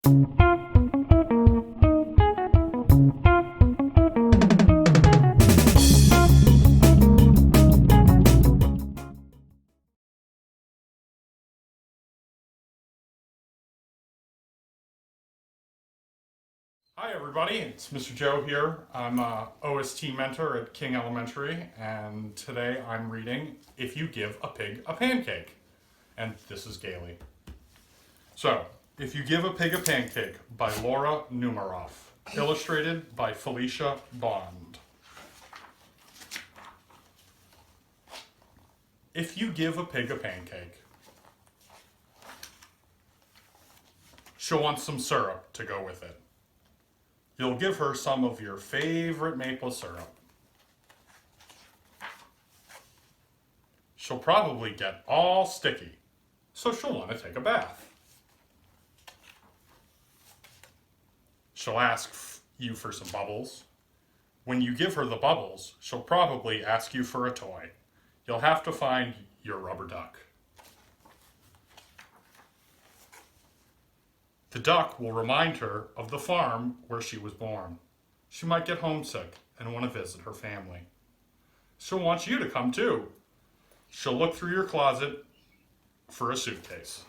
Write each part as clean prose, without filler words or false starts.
Hi everybody, it's Mr. Joe here. I'm a OST mentor at King Elementary, and today I'm reading If You Give a Pig a Pancake. And this is Gailey. So, If You Give a Pig a Pancake by Laura Numeroff, illustrated by Felicia Bond. If you give a pig a pancake, she'll want some syrup to go with it. You'll give her some of your favorite maple syrup. She'll probably get all sticky, so she'll want to take a bath. She'll ask you for some bubbles. When you give her the bubbles, she'll probably ask you for a toy. You'll have to find your rubber duck. The duck will remind her of the farm where she was born. She might get homesick and want to visit her family. She'll want you to come too. She'll look through your closet for a suitcase.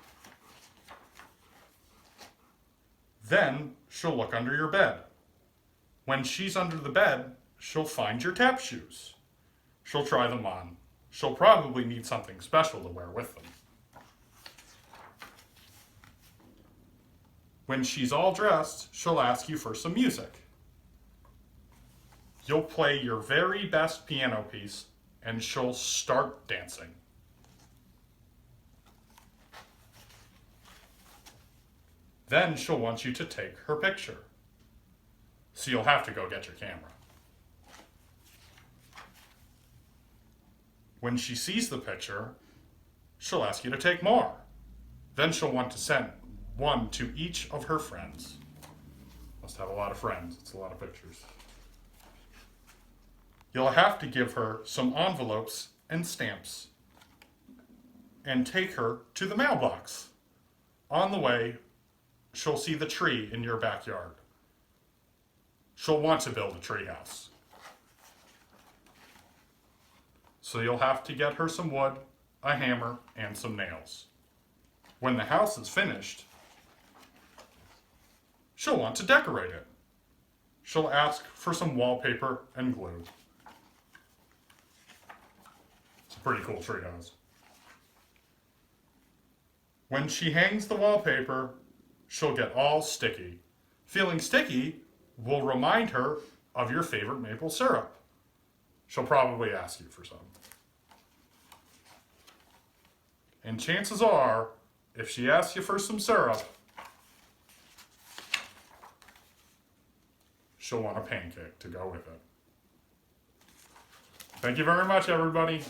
Then she'll look under your bed. When she's under the bed, she'll find your tap shoes. She'll try them on. She'll probably need something special to wear with them. When she's all dressed, she'll ask you for some music. You'll play your very best piano piece, and she'll start dancing. Then she'll want you to take her picture. So you'll have to go get your camera. When she sees the picture, she'll ask you to take more. Then she'll want to send one to each of her friends. Must have a lot of friends, it's a lot of pictures. You'll have to give her some envelopes and stamps and take her to the mailbox. On the way, she'll see the tree in your backyard. She'll want to build a tree house. So you'll have to get her some wood, a hammer, and some nails. When the house is finished, she'll want to decorate it. She'll ask for some wallpaper and glue. It's a pretty cool treehouse. When she hangs the wallpaper, she'll get all sticky. Feeling sticky will remind her of your favorite maple syrup. She'll probably ask you for some. And chances are, if she asks you for some syrup, she'll want a pancake to go with it. Thank you very much, everybody.